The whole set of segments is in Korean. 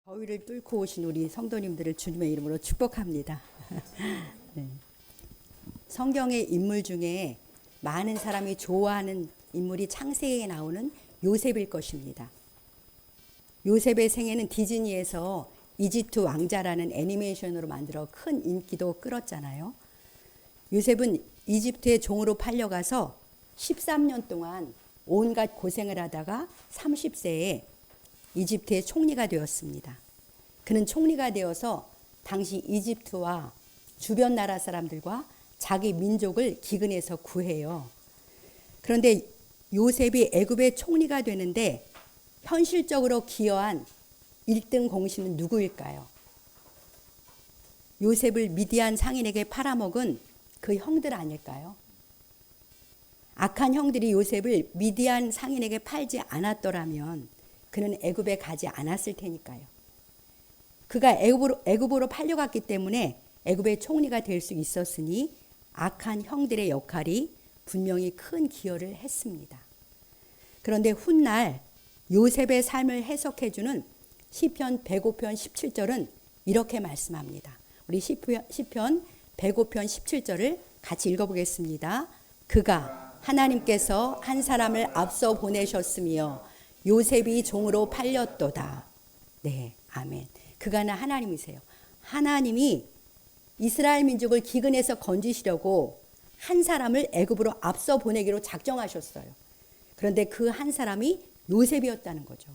더위를 뚫고 오신 우리 성도님들을 주님의 이름으로 축복합니다. 네. 성경의 인물 중에 많은 사람이 좋아하는 인물이 창세기에 나오는 요셉일 것입니다. 요셉의 생애는 디즈니에서 이집트 왕자라는 애니메이션으로 만들어 큰 인기도 끌었잖아요. 요셉은 이집트의 종으로 팔려가서 13년 동안 온갖 고생을 하다가 30세에 이집트의 총리가 되었습니다. 그는 총리가 되어서 당시 이집트와 주변 나라 사람들과 자기 민족을 기근에서 구해요. 그런데 요셉이 애굽의 총리가 되는데 현실적으로 기여한 1등 공신은 누구일까요? 요셉을 미디안 상인에게 팔아먹은 그 형들 아닐까요? 악한 형들이 요셉을 미디안 상인에게 팔지 않았더라면 그는 애굽에 가지 않았을 테니까요. 그가 애굽으로 팔려갔기 때문에 애굽의 총리가 될 수 있었으니 악한 형들의 역할이 분명히 큰 기여를 했습니다. 그런데 훗날 요셉의 삶을 해석해주는 시편 105편 17절은 이렇게 말씀합니다. 우리 시편 105편 17절을 같이 읽어보겠습니다. 그가 하나님께서 한 사람을 앞서 보내셨으며 요셉이 종으로 팔렸도다. 네, 아멘. 그가는 하나님이세요. 하나님이 이스라엘 민족을 기근에서 건지시려고 한 사람을 애굽으로 앞서 보내기로 작정하셨어요. 그런데 그 한 사람이 요셉이었다는 거죠.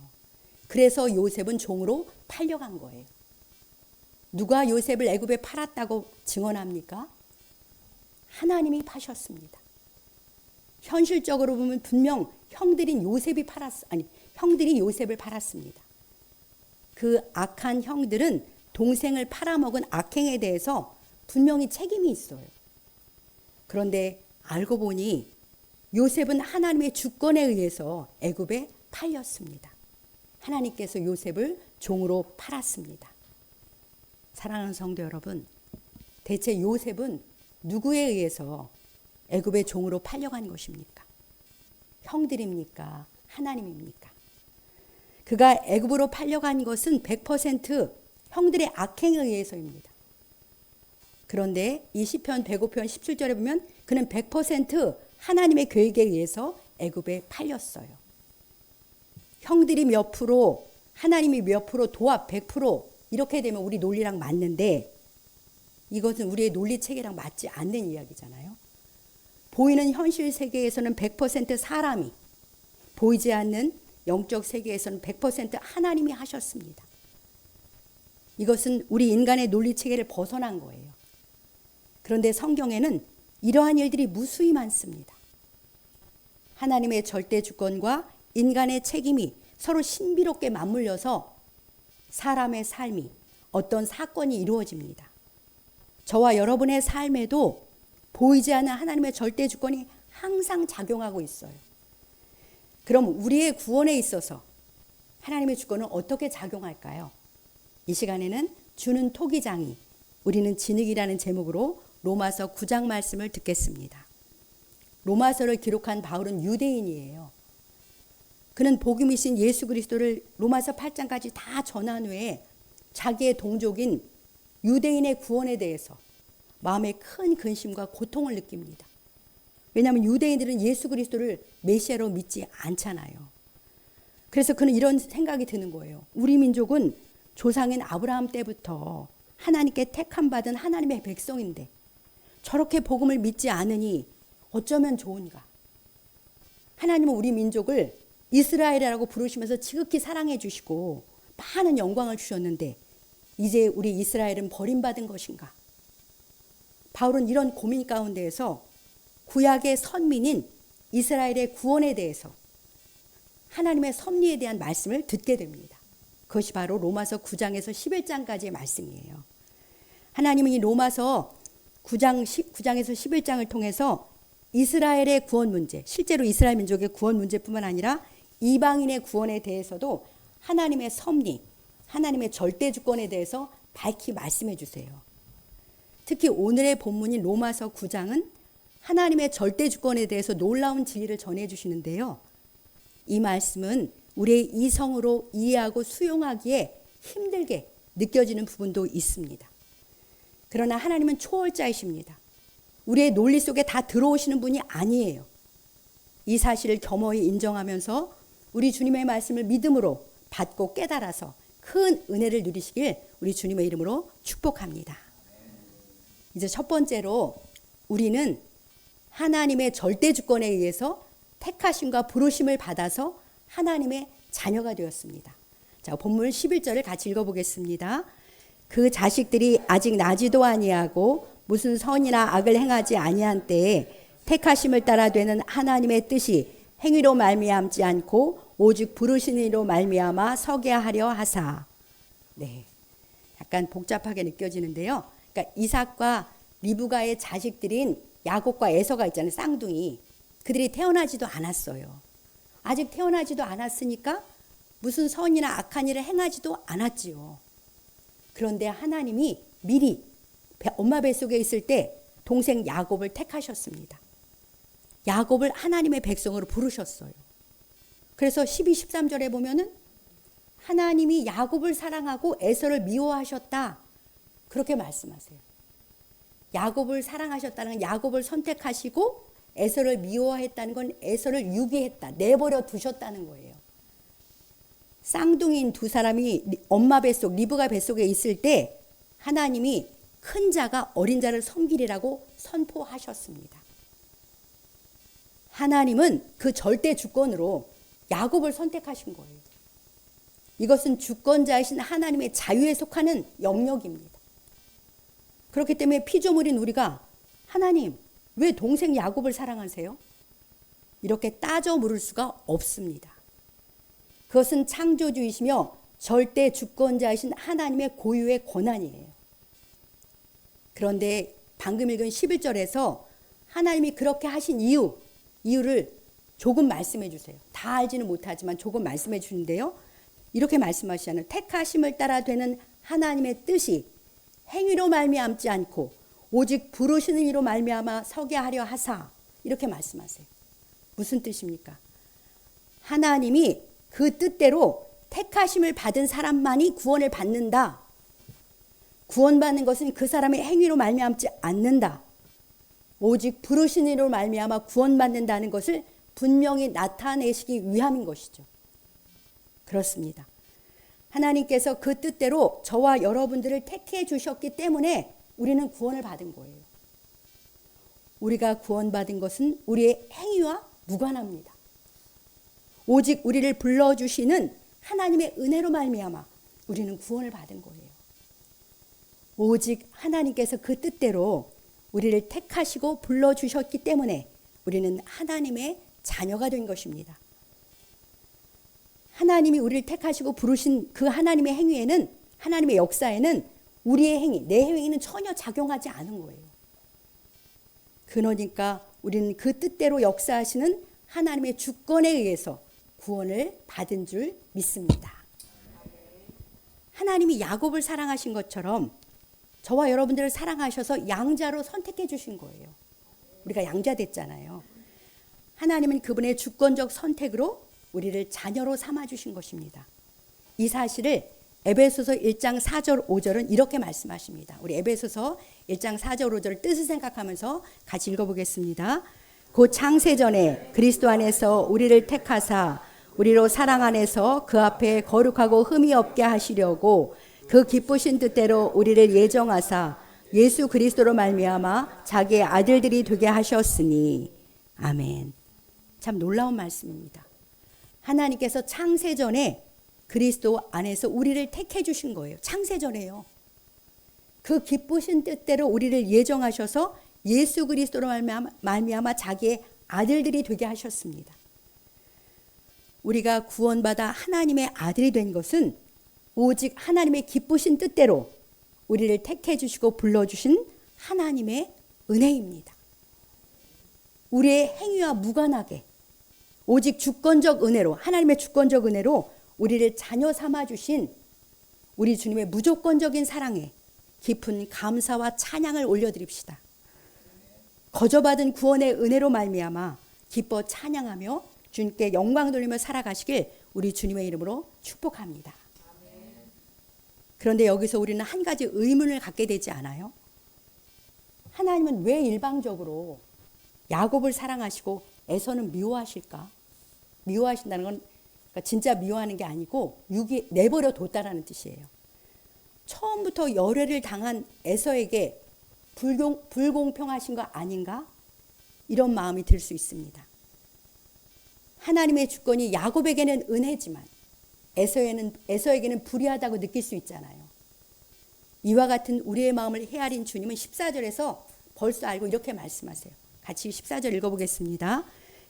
그래서 요셉은 종으로 팔려간 거예요. 누가 요셉을 애굽에 팔았다고 증언합니까? 하나님이 파셨습니다. 현실적으로 보면 분명 형들이 요셉을 팔았습니다. 그 악한 형들은 동생을 팔아먹은 악행에 대해서 분명히 책임이 있어요. 그런데 알고 보니 요셉은 하나님의 주권에 의해서 애굽에 팔렸습니다. 하나님께서 요셉을 종으로 팔았습니다. 사랑하는 성도 여러분, 대체 요셉은 누구에 의해서 애굽의 종으로 팔려간 것입니까? 형들입니까? 하나님입니까? 그가 애굽으로 팔려간 것은 100% 형들의 악행에 의해서입니다. 그런데 이 시편 105편 17절에 보면 그는 100% 하나님의 계획에 의해서 애굽에 팔렸어요. 형들이 몇 프로, 하나님이 몇 프로, 도합 100% 이렇게 되면 우리 논리랑 맞는데 이것은 우리의 논리 체계랑 맞지 않는 이야기잖아요. 보이는 현실 세계에서는 100% 사람이, 보이지 않는 영적 세계에서는 100% 하나님이 하셨습니다. 이것은 우리 인간의 논리 체계를 벗어난 거예요. 그런데 성경에는 이러한 일들이 무수히 많습니다. 하나님의 절대 주권과 인간의 책임이 서로 신비롭게 맞물려서 사람의 삶이 어떤 사건이 이루어집니다. 저와 여러분의 삶에도 보이지 않는 하나님의 절대 주권이 항상 작용하고 있어요. 그럼 우리의 구원에 있어서 하나님의 주권은 어떻게 작용할까요? 이 시간에는 주는 토기장이 우리는 진흙이라는 제목으로 로마서 9장 말씀을 듣겠습니다. 로마서를 기록한 바울은 유대인이에요. 그는 복음이신 예수 그리스도를 로마서 8장까지 다 전한 후에 자기의 동족인 유대인의 구원에 대해서 마음에 큰 근심과 고통을 느낍니다. 왜냐하면 유대인들은 예수 그리스도를 메시아로 믿지 않잖아요. 그래서 그는 이런 생각이 드는 거예요. 우리 민족은 조상인 아브라함 때부터 하나님께 택함받은 하나님의 백성인데 저렇게 복음을 믿지 않으니 어쩌면 좋은가. 하나님은 우리 민족을 이스라엘이라고 부르시면서 지극히 사랑해 주시고 많은 영광을 주셨는데 이제 우리 이스라엘은 버림받은 것인가. 바울은 이런 고민 가운데에서 구약의 선민인 이스라엘의 구원에 대해서 하나님의 섭리에 대한 말씀을 듣게 됩니다. 그것이 바로 로마서 9장에서 11장까지의 말씀이에요. 하나님은 이 로마서 9장에서 11장을 통해서 이스라엘의 구원 문제, 실제로 이스라엘 민족의 구원 문제뿐만 아니라 이방인의 구원에 대해서도 하나님의 섭리, 하나님의 절대 주권에 대해서 밝히 말씀해 주세요. 특히 오늘의 본문인 로마서 9장은 하나님의 절대 주권에 대해서 놀라운 진리를 전해 주시는데요. 이 말씀은 우리의 이성으로 이해하고 수용하기에 힘들게 느껴지는 부분도 있습니다. 그러나 하나님은 초월자이십니다. 우리의 논리 속에 다 들어오시는 분이 아니에요. 이 사실을 겸허히 인정하면서 우리 주님의 말씀을 믿음으로 받고 깨달아서 큰 은혜를 누리시길 우리 주님의 이름으로 축복합니다. 이제 첫 번째로 우리는 하나님의 절대 주권에 의해서 택하심과 부르심을 받아서 하나님의 자녀가 되었습니다. 자, 본문 11절을 같이 읽어보겠습니다. 그 자식들이 아직 나지도 아니하고 무슨 선이나 악을 행하지 아니한 때에 택하심을 따라 되는 하나님의 뜻이 행위로 말미암지 않고 오직 부르신 이로 말미암아 서게 하려 하사. 네, 약간 복잡하게 느껴지는데요. 그러니까 이삭과 리브가의 자식들인 야곱과 에서가 있잖아요. 쌍둥이. 그들이 태어나지도 않았어요. 아직 태어나지도 않았으니까 무슨 선이나 악한 일을 행하지도 않았지요. 그런데 하나님이 미리 엄마 뱃속에 있을 때 동생 야곱을 택하셨습니다. 야곱을 하나님의 백성으로 부르셨어요. 그래서 12, 13절에 보면은 하나님이 야곱을 사랑하고 에서를 미워하셨다. 그렇게 말씀하세요. 야곱을 사랑하셨다는 건 야곱을 선택하시고 에서를 미워했다는 건 에서를 유기했다. 내버려 두셨다는 거예요. 쌍둥이인 두 사람이 엄마 뱃속, 리브가 뱃속에 있을 때 하나님이 큰 자가 어린 자를 섬기리라고 선포하셨습니다. 하나님은 그 절대 주권으로 야곱을 선택하신 거예요. 이것은 주권자이신 하나님의 자유에 속하는 영역입니다. 그렇기 때문에 피조물인 우리가 하나님, 왜 동생 야곱을 사랑하세요? 이렇게 따져 물을 수가 없습니다. 그것은 창조주이시며 절대 주권자이신 하나님의 고유의 권한이에요. 그런데 방금 읽은 11절에서 하나님이 그렇게 하신 이유를 조금 말씀해 주세요. 다 알지는 못하지만 조금 말씀해 주는데요. 이렇게 말씀하시잖아요. 택하심을 따라 되는 하나님의 뜻이 행위로 말미암지 않고 오직 부르시는 이로 말미암아 서게 하려 하사. 이렇게 말씀하세요. 무슨 뜻입니까? 하나님이 그 뜻대로 택하심을 받은 사람만이 구원을 받는다. 구원받는 것은 그 사람의 행위로 말미암지 않는다. 오직 부르신 이로 말미암아 구원받는다는 것을 분명히 나타내시기 위함인 것이죠. 그렇습니다. 하나님께서 그 뜻대로 저와 여러분들을 택해 주셨기 때문에 우리는 구원을 받은 거예요. 우리가 구원받은 것은 우리의 행위와 무관합니다. 오직 우리를 불러주시는 하나님의 은혜로 말미암아 우리는 구원을 받은 거예요. 오직 하나님께서 그 뜻대로 우리를 택하시고 불러주셨기 때문에 우리는 하나님의 자녀가 된 것입니다. 하나님이 우리를 택하시고 부르신 그 하나님의 행위에는, 하나님의 역사에는 우리의 행위, 내 행위는 전혀 작용하지 않은 거예요. 그러니까 우리는 그 뜻대로 역사하시는 하나님의 주권에 의해서 구원을 받은 줄 믿습니다. 하나님이 야곱을 사랑하신 것처럼 저와 여러분들을 사랑하셔서 양자로 선택해 주신 거예요. 우리가 양자 됐잖아요. 하나님은 그분의 주권적 선택으로 우리를 자녀로 삼아 주신 것입니다. 이 사실을 에베소서 1장 4절 5절은 이렇게 말씀하십니다. 우리 에베소서 1장 4절 5절 뜻을 생각하면서 같이 읽어보겠습니다. 곧 창세전에 그리스도 안에서 우리를 택하사 우리로 사랑 안에서 그 앞에 거룩하고 흠이 없게 하시려고 그 기쁘신 뜻대로 우리를 예정하사 예수 그리스도로 말미암아 자기의 아들들이 되게 하셨으니. 아멘. 참 놀라운 말씀입니다. 하나님께서 창세전에 그리스도 안에서 우리를 택해 주신 거예요. 창세전에요. 그 기쁘신 뜻대로 우리를 예정하셔서 예수 그리스도로 말미암아 자기의 아들들이 되게 하셨습니다. 우리가 구원받아 하나님의 아들이 된 것은 오직 하나님의 기쁘신 뜻대로 우리를 택해 주시고 불러주신 하나님의 은혜입니다. 우리의 행위와 무관하게 오직 주권적 은혜로, 하나님의 주권적 은혜로 우리를 자녀 삼아 주신 우리 주님의 무조건적인 사랑에 깊은 감사와 찬양을 올려드립시다. 거저받은 구원의 은혜로 말미암아 기뻐 찬양하며 주님께 영광 돌리며 살아가시길 우리 주님의 이름으로 축복합니다. 그런데 여기서 우리는 한 가지 의문을 갖게 되지 않아요? 하나님은 왜 일방적으로 야곱을 사랑하시고 에서는 미워하실까? 미워하신다는 건 그러니까 진짜 미워하는 게 아니고 내버려 뒀다라는 뜻이에요. 처음부터 열애를 당한 에서에게 불공평하신 거 아닌가? 이런 마음이 들 수 있습니다. 하나님의 주권이 야곱에게는 은혜지만 에서에게는 불의하다고 느낄 수 있잖아요. 이와 같은 우리의 마음을 헤아린 주님은 14절에서 벌써 알고 이렇게 말씀하세요. 같이 14절 읽어보겠습니다.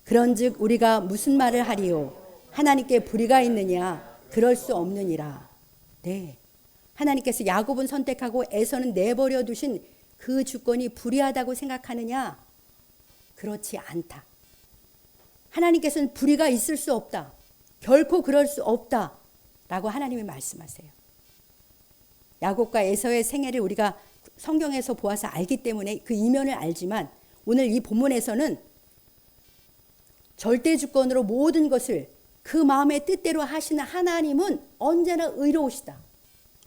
그런즉 우리가 무슨 말을 하리요? 하나님께 불의가 있느냐? 그럴 수 없느니라. 네, 하나님께서 야곱은 선택하고 에서는 내버려 두신 그 주권이 불의하다고 생각하느냐? 그렇지 않다. 하나님께서는 불의가 있을 수 없다. 결코 그럴 수 없다. 라고 하나님이 말씀하세요. 야곱과 에서의 생애를 우리가 성경에서 보아서 알기 때문에 그 이면을 알지만 오늘 이 본문에서는 절대 주권으로 모든 것을 그 마음의 뜻대로 하시는 하나님은 언제나 의로우시다.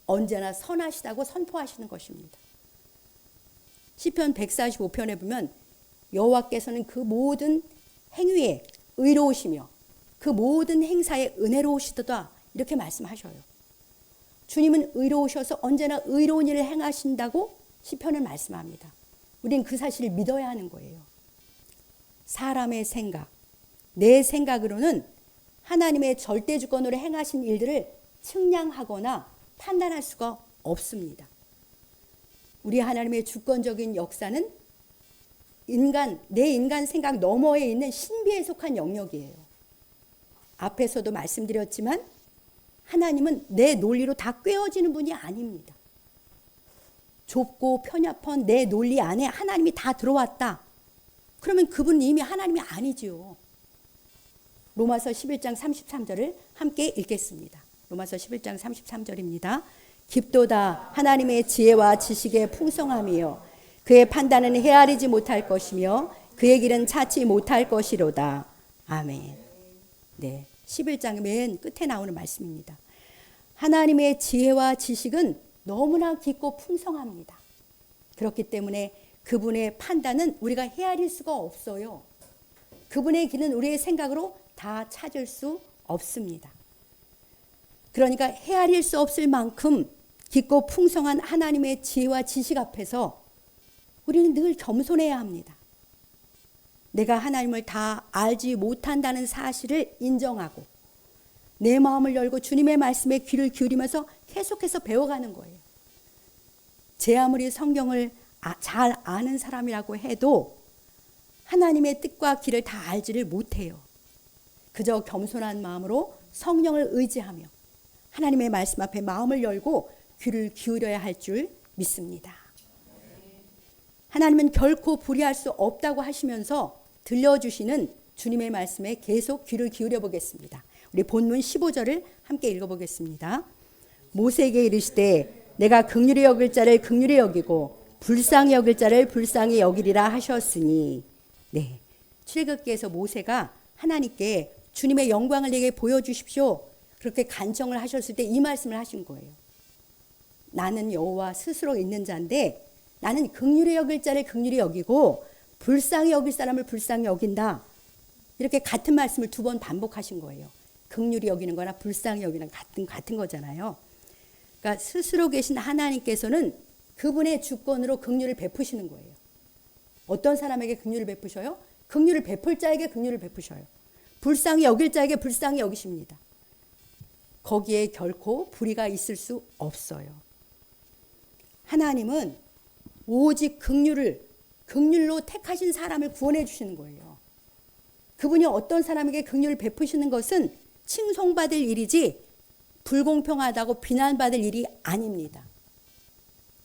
언제나 선하시다고 선포하시는 것입니다. 시편 145편에 보면 여호와께서는 그 모든 행위에 의로우시며 그 모든 행사에 은혜로우시도다 이렇게 말씀하셔요. 주님은 의로우셔서 언제나 의로운 일을 행하신다고 시편을 말씀합니다. 우리는 그 사실을 믿어야 하는 거예요. 사람의 생각, 내 생각으로는 하나님의 절대 주권으로 행하신 일들을 측량하거나 판단할 수가 없습니다. 우리 하나님의 주권적인 역사는 내 인간 생각 너머에 있는 신비에 속한 영역이에요. 앞에서도 말씀드렸지만 하나님은 내 논리로 다 꿰어지는 분이 아닙니다. 좁고 편협한 내 논리 안에 하나님이 다 들어왔다. 그러면 그분은 이미 하나님이 아니지요. 로마서 11장 33절을 함께 읽겠습니다. 로마서 11장 33절입니다. 깊도다 하나님의 지혜와 지식의 풍성함이요 그의 판단은 헤아리지 못할 것이며 그의 길은 찾지 못할 것이로다. 아멘. 네, 11장 맨 끝에 나오는 말씀입니다. 하나님의 지혜와 지식은 너무나 깊고 풍성합니다. 그렇기 때문에 그분의 판단은 우리가 헤아릴 수가 없어요. 그분의 길은 우리의 생각으로 다 찾을 수 없습니다. 그러니까 헤아릴 수 없을 만큼 깊고 풍성한 하나님의 지혜와 지식 앞에서 우리는 늘 겸손해야 합니다. 내가 하나님을 다 알지 못한다는 사실을 인정하고 내 마음을 열고 주님의 말씀에 귀를 기울이면서 계속해서 배워가는 거예요. 제 아무리 성경을 잘 아는 사람이라고 해도 하나님의 뜻과 길을 다 알지를 못해요. 그저 겸손한 마음으로 성령을 의지하며 하나님의 말씀 앞에 마음을 열고 귀를 기울여야 할 줄 믿습니다. 하나님은 결코 불의할 수 없다고 하시면서 들려주시는 주님의 말씀에 계속 귀를 기울여 보겠습니다. 우리 본문 15절을 함께 읽어보겠습니다. 모세에게 이르시되 내가 긍휼히 여길 자를 긍휼히 여기고 불쌍히 여길 자를 불쌍히 여기리라 하셨으니. 네, 출애굽기에서 모세가 하나님께 주님의 영광을 내게 보여주십시오 그렇게 간청을 하셨을 때 이 말씀을 하신 거예요. 나는 여호와 스스로 있는 자인데 나는 긍휼히 여길 자를 긍휼히 여기고 불쌍히 여길 사람을 불쌍히 여긴다. 이렇게 같은 말씀을 2번 반복하신 거예요. 긍휼히 여기는 거나 불쌍히 여기는 같은 거잖아요. 그러니까 스스로 계신 하나님께서는 그분의 주권으로 긍휼을 베푸시는 거예요. 어떤 사람에게 긍휼을 베푸셔요? 긍휼을 베풀 자에게 긍휼을 베푸셔요. 불쌍히 여길 자에게 불쌍히 여기십니다. 거기에 결코 불의가 있을 수 없어요. 하나님은 오직 긍휼로 택하신 사람을 구원해 주시는 거예요. 그분이 어떤 사람에게 긍휼을 베푸시는 것은 칭송받을 일이지 불공평하다고 비난받을 일이 아닙니다.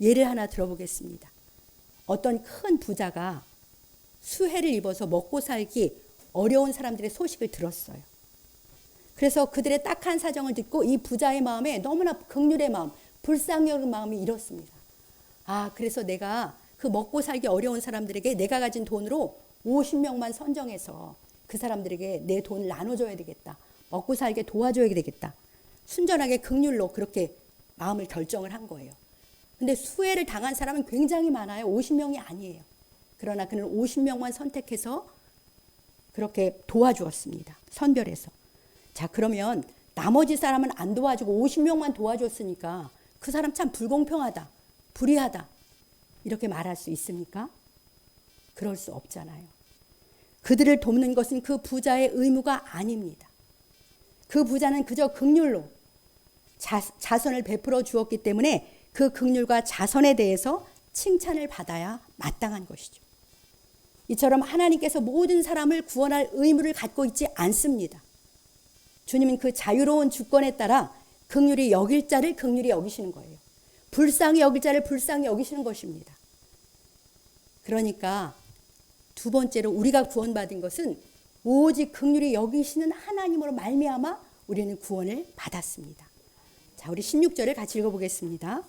예를 하나 들어보겠습니다. 어떤 큰 부자가 수해를 입어서 먹고 살기 어려운 사람들의 소식을 들었어요. 그래서 그들의 딱한 사정을 듣고 이 부자의 마음에 너무나 긍휼의 마음, 불쌍히 여기는 마음이 일었습니다. 그래서 내가 그 먹고 살기 어려운 사람들에게 내가 가진 돈으로 50명만 선정해서 그 사람들에게 내 돈을 나눠줘야 되겠다. 먹고 살게 도와줘야 되겠다. 순전하게 긍휼로 그렇게 마음을 결정을 한 거예요. 근데 수혜를 당한 사람은 굉장히 많아요. 50명이 아니에요. 그러나 그는 50명만 선택해서 그렇게 도와주었습니다. 선별해서. 자, 그러면 나머지 사람은 안 도와주고 50명만 도와줬으니까 그 사람 참 불공평하다, 불의하다 이렇게 말할 수 있습니까? 그럴 수 없잖아요. 그들을 돕는 것은 그 부자의 의무가 아닙니다. 그 부자는 그저 긍휼로 자선을 베풀어 주었기 때문에 그 긍휼과 자선에 대해서 칭찬을 받아야 마땅한 것이죠. 이처럼 하나님께서 모든 사람을 구원할 의무를 갖고 있지 않습니다. 주님은 그 자유로운 주권에 따라 긍휼히 여길 자를 긍휼히 여기시는 거예요. 불쌍히 여길 자를 불쌍히 여기시는 것입니다. 그러니까 두 번째로 우리가 구원받은 것은 오직 긍휼히 여기시는 하나님으로 말미암아 우리는 구원을 받았습니다. 자, 우리 16절을 같이 읽어보겠습니다.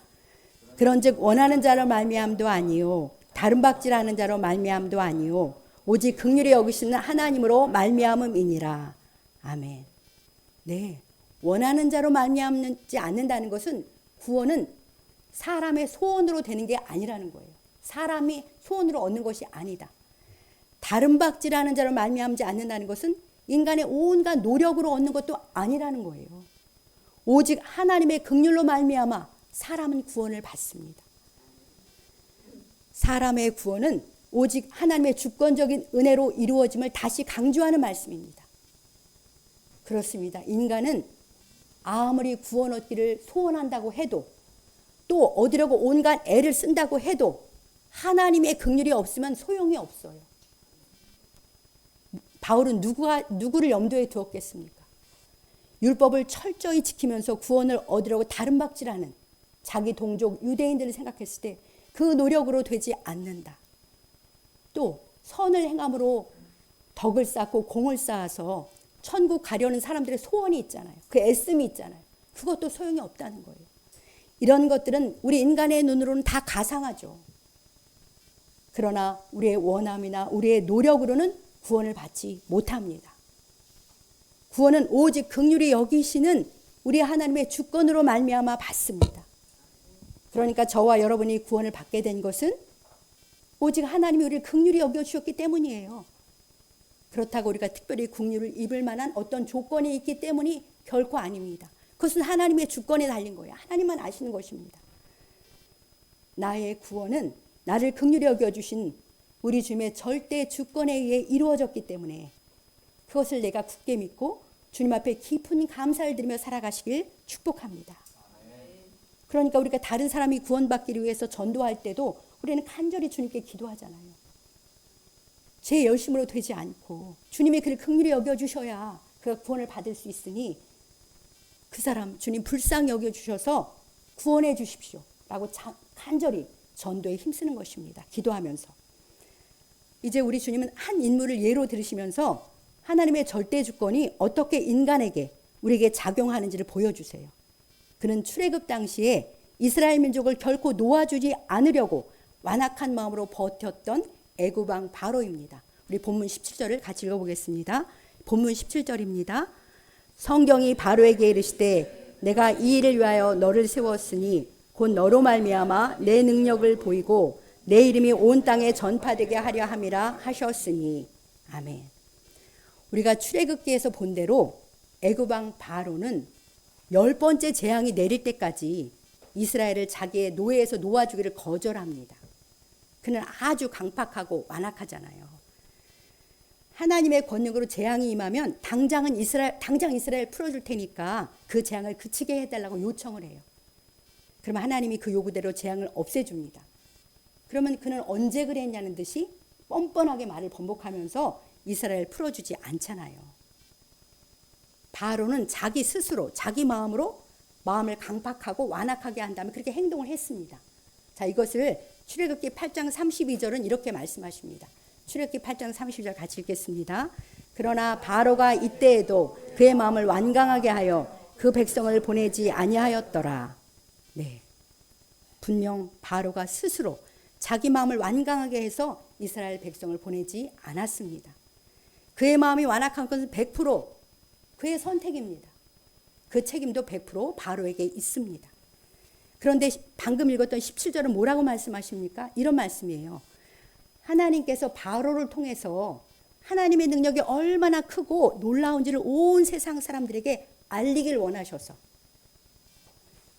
그런즉 원하는 자로 말미암도 아니요 다른 박질하는 자로 말미암도 아니요 오직 긍휼히 여기시는 하나님으로 말미암음이니라. 아멘. 네, 원하는 자로 말미암지 않는다는 것은 구원은 사람의 소원으로 되는 게 아니라는 거예요. 사람이 소원으로 얻는 것이 아니다. 다른 박질하는 자로 말미암지 않는다는 것은 인간의 온갖 노력으로 얻는 것도 아니라는 거예요. 오직 하나님의 긍휼로 말미암아 사람은 구원을 받습니다. 사람의 구원은 오직 하나님의 주권적인 은혜로 이루어짐을 다시 강조하는 말씀입니다. 그렇습니다. 인간은 아무리 구원 얻기를 소원한다고 해도 또 얻으려고 온갖 애를 쓴다고 해도 하나님의 긍휼이 없으면 소용이 없어요. 바울은 누구를 염두에 두었겠습니까? 율법을 철저히 지키면서 구원을 얻으려고 다른 박질하는 자기 동족 유대인들을 생각했을 때 그 노력으로 되지 않는다. 또 선을 행함으로 덕을 쌓고 공을 쌓아서 천국 가려는 사람들의 소원이 있잖아요. 그 애씀이 있잖아요. 그것도 소용이 없다는 거예요. 이런 것들은 우리 인간의 눈으로는 다 가상하죠. 그러나 우리의 원함이나 우리의 노력으로는 구원을 받지 못합니다. 구원은 오직 긍휼히 여기시는 우리 하나님의 주권으로 말미암아 받습니다. 그러니까 저와 여러분이 구원을 받게 된 것은 오직 하나님이 우리를 긍휼히 여겨주셨기 때문이에요. 그렇다고 우리가 특별히 긍휼을 입을 만한 어떤 조건이 있기 때문이 결코 아닙니다. 그것은 하나님의 주권에 달린 거예요. 하나님만 아시는 것입니다. 나의 구원은 나를 긍휼히 여겨주신 우리 주님의 절대 주권에 의해 이루어졌기 때문에 그것을 내가 굳게 믿고 주님 앞에 깊은 감사를 드리며 살아가시길 축복합니다. 그러니까 우리가 다른 사람이 구원받기를 위해서 전도할 때도 우리는 간절히 주님께 기도하잖아요. 제 열심으로 되지 않고 주님이 그를 긍휼히 여겨주셔야 그가 구원을 받을 수 있으니 그 사람 주님 불쌍히 여겨주셔서 구원해 주십시오 라고 간절히 전도에 힘쓰는 것입니다. 기도하면서. 이제 우리 주님은 한 인물을 예로 들으시면서 하나님의 절대 주권이 어떻게 인간에게 우리에게 작용하는지를 보여주세요. 그는 출애굽 당시에 이스라엘 민족을 결코 놓아주지 않으려고 완악한 마음으로 버텼던 애굽 왕 바로입니다. 우리 본문 17절을 같이 읽어보겠습니다. 본문 17절입니다. 성경이 바로에게 이르시되 내가 이 일을 위하여 너를 세웠으니 곧 너로 말미암아 내 능력을 보이고 내 이름이 온 땅에 전파되게 하려 함이라 하셨으니. 아멘. 우리가 출애굽기에서 본 대로 애굽 왕 바로는 10번째 재앙이 내릴 때까지 이스라엘을 자기의 노예에서 놓아주기를 거절합니다. 그는 아주 강팍하고 완악하잖아요. 하나님의 권능으로 재앙이 임하면 당장 이스라엘 풀어줄 테니까 그 재앙을 그치게 해달라고 요청을 해요. 그러면 하나님이 그 요구대로 재앙을 없애줍니다. 그러면 그는 언제 그랬냐는 듯이 뻔뻔하게 말을 번복하면서 이스라엘 풀어주지 않잖아요. 바로는 자기 스스로 자기 마음으로 마음을 강팍하고 완악하게 한 다음에 그렇게 행동을 했습니다. 자, 이것을 출애굽기 8장 32절은 이렇게 말씀하십니다. 출애굽기 8장 32절 같이 읽겠습니다. 그러나 바로가 이때에도 그의 마음을 완강하게 하여 그 백성을 보내지 아니하였더라. 네, 분명 바로가 스스로 자기 마음을 완강하게 해서 이스라엘 백성을 보내지 않았습니다. 그의 마음이 완악한 것은 100% 그의 선택입니다. 그 책임도 100% 바로에게 있습니다. 그런데 방금 읽었던 17절은 뭐라고 말씀하십니까? 이런 말씀이에요. 하나님께서 바로를 통해서 하나님의 능력이 얼마나 크고 놀라운지를 온 세상 사람들에게 알리길 원하셔서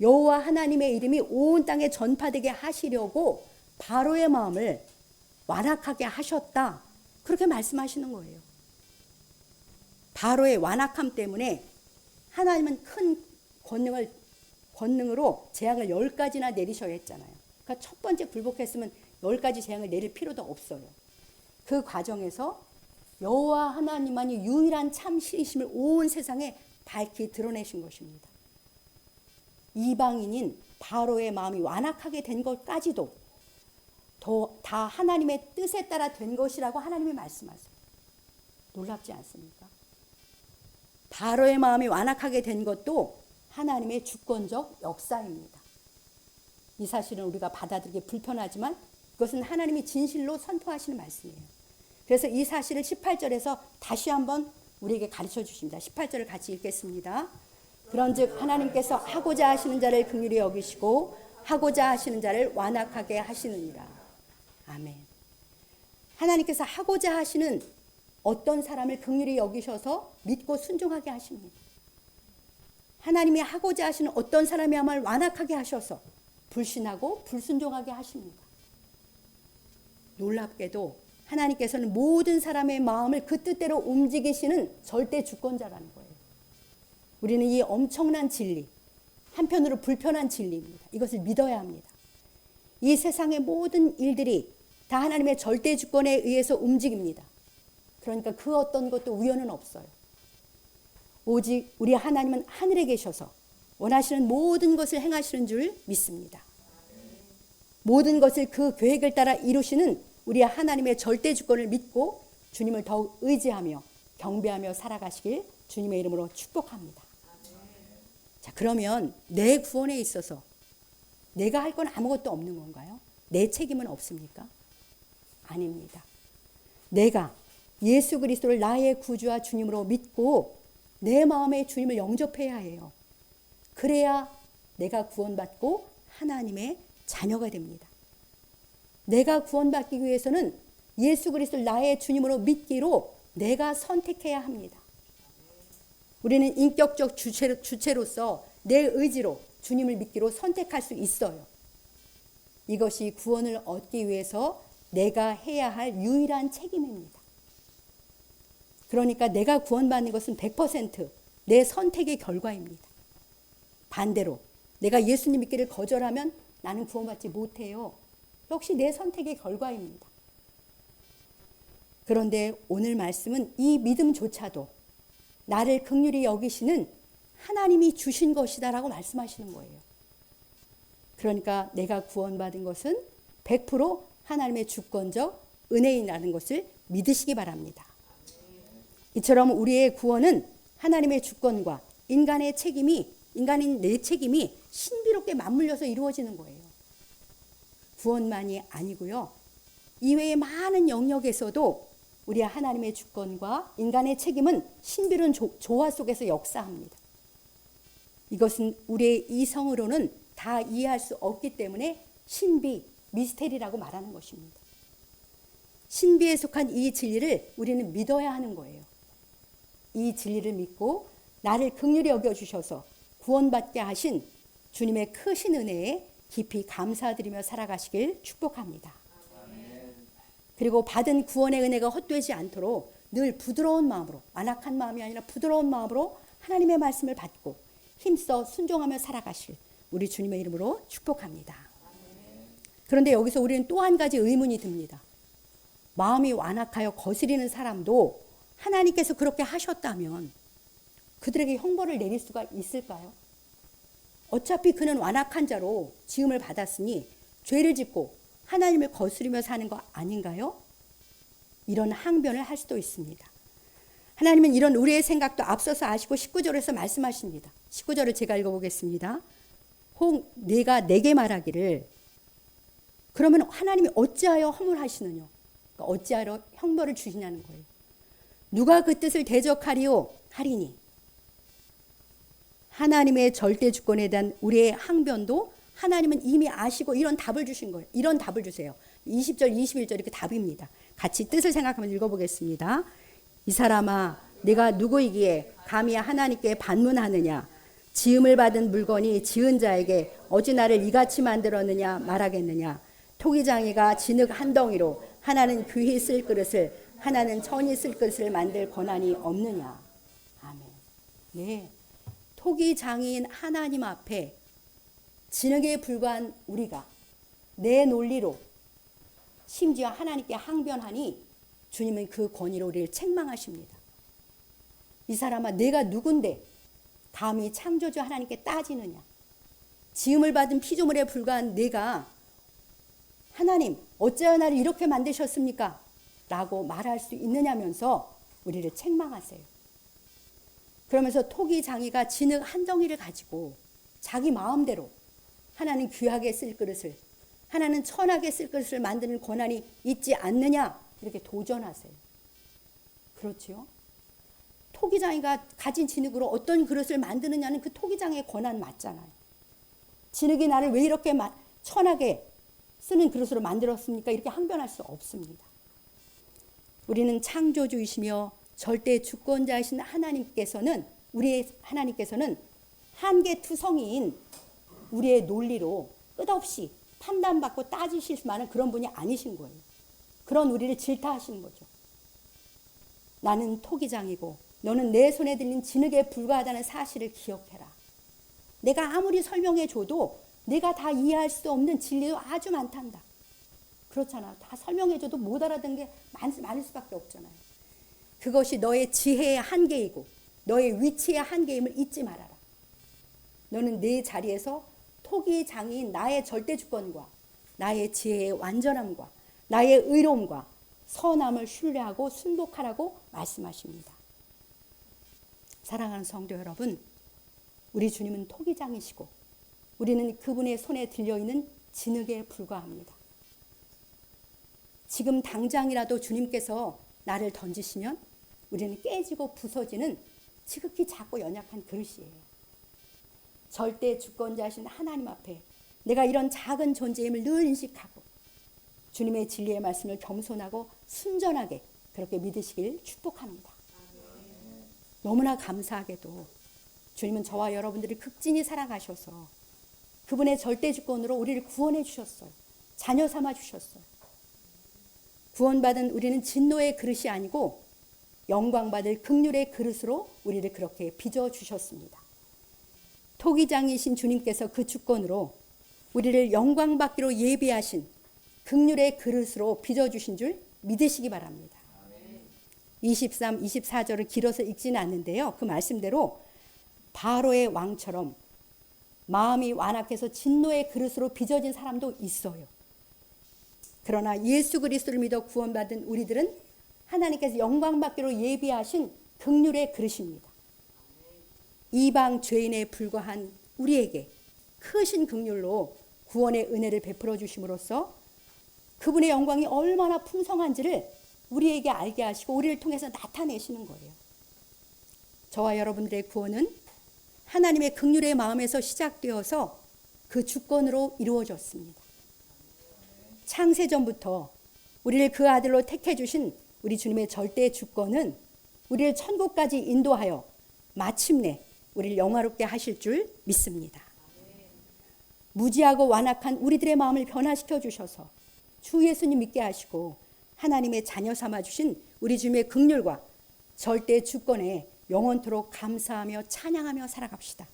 여호와 하나님의 이름이 온 땅에 전파되게 하시려고 바로의 마음을 완악하게 하셨다. 그렇게 말씀하시는 거예요. 바로의 완악함 때문에 하나님은 큰 권능으로 재앙을 10가지나 내리셔야 했잖아요. 그러니까 첫 번째 굴복했으면 10가지 재앙을 내릴 필요도 없어요. 그 과정에서 여호와 하나님만이 유일한 참 신이심을 온 세상에 밝히 드러내신 것입니다. 이방인인 바로의 마음이 완악하게 된 것까지도 다 하나님의 뜻에 따라 된 것이라고 하나님이 말씀하세요. 놀랍지 않습니까? 바로의 마음이 완악하게 된 것도 하나님의 주권적 역사입니다. 이 사실은 우리가 받아들이기 불편하지만 그것은 하나님이 진실로 선포하시는 말씀이에요. 그래서 이 사실을 18절에서 다시 한번 우리에게 가르쳐 주십니다. 18절을 같이 읽겠습니다. 그런즉 하나님께서 하고자 하시는 자를 긍휼히 여기시고 하고자 하시는 자를 완악하게 하시느니라. 아멘. 하나님께서 하고자 하시는 어떤 사람을 긍휼히 여기셔서 믿고 순종하게 하십니다. 하나님이 하고자 하시는 어떤 사람이야말로 완악하게 하셔서 불신하고 불순종하게 하십니다. 놀랍게도 하나님께서는 모든 사람의 마음을 그 뜻대로 움직이시는 절대 주권자라는 거예요. 우리는 이 엄청난 진리, 한편으로 불편한 진리입니다. 이것을 믿어야 합니다. 이 세상의 모든 일들이 다 하나님의 절대 주권에 의해서 움직입니다. 그러니까 그 어떤 것도 우연은 없어요. 오직 우리 하나님은 하늘에 계셔서 원하시는 모든 것을 행하시는 줄 믿습니다. 모든 것을 그 계획을 따라 이루시는 우리 하나님의 절대 주권을 믿고 주님을 더욱 의지하며 경배하며 살아가시길 주님의 이름으로 축복합니다. 자, 그러면 내 구원에 있어서 내가 할 건 아무것도 없는 건가요? 내 책임은 없습니까? 아닙니다. 내가 예수 그리스도를 나의 구주와 주님으로 믿고 내 마음에 주님을 영접해야 해요. 그래야 내가 구원받고 하나님의 자녀가 됩니다. 내가 구원받기 위해서는 예수 그리스도를 나의 주님으로 믿기로 내가 선택해야 합니다. 우리는 인격적 주체로서 내 의지로 주님을 믿기로 선택할 수 있어요. 이것이 구원을 얻기 위해서 내가 해야 할 유일한 책임입니다. 그러니까 내가 구원받는 것은 100% 내 선택의 결과입니다. 반대로 내가 예수님 믿기를 거절하면 나는 구원받지 못해요. 역시 내 선택의 결과입니다. 그런데 오늘 말씀은 이 믿음조차도 나를 긍휼히 여기시는 하나님이 주신 것이다라고 말씀하시는 거예요. 그러니까 내가 구원받은 것은 100% 하나님의 주권적 은혜이라는 것을 믿으시기 바랍니다. 이처럼 우리의 구원은 하나님의 주권과 인간인 내 책임이 신비롭게 맞물려서 이루어지는 거예요. 구원만이 아니고요. 이외의 많은 영역에서도 우리 하나님의 주권과 인간의 책임은 신비로운 조화 속에서 역사합니다. 이것은 우리의 이성으로는 다 이해할 수 없기 때문에 신비, 미스테리라고 말하는 것입니다. 신비에 속한 이 진리를 우리는 믿어야 하는 거예요. 이 진리를 믿고 나를 긍휼히 여겨주셔서 구원받게 하신 주님의 크신 은혜에 깊이 감사드리며 살아가시길 축복합니다. 그리고 받은 구원의 은혜가 헛되지 않도록 늘 부드러운 마음으로, 완악한 마음이 아니라 부드러운 마음으로 하나님의 말씀을 받고 힘써 순종하며 살아가실 우리 주님의 이름으로 축복합니다. 그런데 여기서 우리는 또 한 가지 의문이 듭니다. 마음이 완악하여 거스리는 사람도 하나님께서 그렇게 하셨다면 그들에게 형벌을 내릴 수가 있을까요? 어차피 그는 완악한 자로 지음을 받았으니 죄를 짓고 하나님을 거스리며 사는 거 아닌가요? 이런 항변을 할 수도 있습니다. 하나님은 이런 우리의 생각도 앞서서 아시고 19절에서 말씀하십니다. 19절을 제가 읽어보겠습니다. 혹 네가 내게 말하기를 그러면 하나님이 어찌하여 허물하시느냐? 그러니까 어찌하여 형벌을 주시냐는 거예요. 누가 그 뜻을 대적하리요? 하리니. 하나님의 절대 주권에 대한 우리의 항변도 하나님은 이미 아시고 이런 답을 주신 거예요. 이런 답을 주세요. 20절, 21절 이렇게 답입니다. 같이 뜻을 생각하면서 읽어보겠습니다. 이 사람아, 네가 누구이기에 감히 하나님께 반문하느냐? 지음을 받은 물건이 지은 자에게 어찌 나를 이같이 만들었느냐 말하겠느냐? 토기장이가 진흙 한 덩이로 하나는 귀히 쓸 그릇을 하나는 천히 쓸 그릇을 만들 권한이 없느냐? 아멘. 네, 토기장인 하나님 앞에 진흙에 불과한 우리가 내 논리로 심지어 하나님께 항변하니 주님은 그 권위로 우리를 책망하십니다. 이 사람아, 내가 누군데 감히 창조주 하나님께 따지느냐? 지음을 받은 피조물에 불과한 내가 하나님 어찌하여 나를 이렇게 만드셨습니까? 라고 말할 수 있느냐면서 우리를 책망하세요. 그러면서 토기장이가 진흙 한 덩이를 가지고 자기 마음대로 하나는 귀하게 쓸 그릇을 하나는 천하게 쓸 그릇을 만드는 권한이 있지 않느냐 이렇게 도전하세요. 그렇죠? 토기장이가 가진 진흙으로 어떤 그릇을 만드느냐는 그 토기장의 권한 맞잖아요. 진흙이 나를 왜 이렇게 천하게 쓰는 그릇으로 만들었습니까? 이렇게 항변할 수 없습니다. 우리는 창조주이시며 절대 주권자이신 하나님께서는 우리의 하나님께서는 한계투성이인 우리의 논리로 끝없이 판단받고 따지실 만한 그런 분이 아니신 거예요. 그런 우리를 질타하시는 거죠. 나는 토기장이고 너는 내 손에 들린 진흙에 불과하다는 사실을 기억해라. 내가 아무리 설명해 줘도 내가 다 이해할 수 없는 진리도 아주 많단다. 그렇잖아. 다 설명해 줘도 못 알아듣는 게 많을 수밖에 없잖아요. 그것이 너의 지혜의 한계이고 너의 위치의 한계임을 잊지 말아라. 너는 내 자리에서 토기장인 나의 절대주권과 나의 지혜의 완전함과 나의 의로움과 선함을 신뢰하고 순복하라고 말씀하십니다. 사랑하는 성도 여러분, 우리 주님은 토기장이시고 우리는 그분의 손에 들려있는 진흙에 불과합니다. 지금 당장이라도 주님께서 나를 던지시면 우리는 깨지고 부서지는 지극히 작고 연약한 그릇이에요. 절대 주권자이신 하나님 앞에 내가 이런 작은 존재임을 늘 인식하고 주님의 진리의 말씀을 겸손하고 순전하게 그렇게 믿으시길 축복합니다. 너무나 감사하게도 주님은 저와 여러분들을 극진히 사랑하셔서 그분의 절대 주권으로 우리를 구원해 주셨어요. 자녀 삼아 주셨어요. 구원받은 우리는 진노의 그릇이 아니고 영광받을 긍휼의 그릇으로 우리를 그렇게 빚어주셨습니다. 토기장이신 주님께서 그 주권으로 우리를 영광받기로 예비하신 긍휼의 그릇으로 빚어주신 줄 믿으시기 바랍니다. 23, 24절을 길어서 읽지는 않는데요. 그 말씀대로 바로의 왕처럼 마음이 완악해서 진노의 그릇으로 빚어진 사람도 있어요. 그러나 예수 그리스도를 믿어 구원받은 우리들은 하나님께서 영광받기로 예비하신 긍휼의 그릇입니다. 이방 죄인에 불과한 우리에게 크신 긍휼로 구원의 은혜를 베풀어 주심으로써 그분의 영광이 얼마나 풍성한지를 우리에게 알게 하시고 우리를 통해서 나타내시는 거예요. 저와 여러분들의 구원은 하나님의 긍휼의 마음에서 시작되어서 그 주권으로 이루어졌습니다. 창세전부터 우리를 그 아들로 택해 주신 우리 주님의 절대 주권은 우리를 천국까지 인도하여 마침내 우리를 영화롭게 하실 줄 믿습니다. 무지하고 완악한 우리들의 마음을 변화시켜 주셔서 주 예수님 믿게 하시고 하나님의 자녀 삼아 주신 우리 주님의 긍휼과 절대 주권에 영원토록 감사하며 찬양하며 살아갑시다.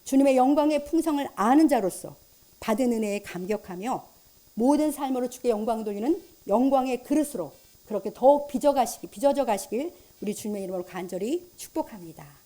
주님의 영광의 풍성을 아는 자로서 받은 은혜에 감격하며 모든 삶으로 주께 영광 돌리는 영광의 그릇으로 그렇게 더욱 빚어져 가시길 우리 주님의 이름으로 간절히 축복합니다.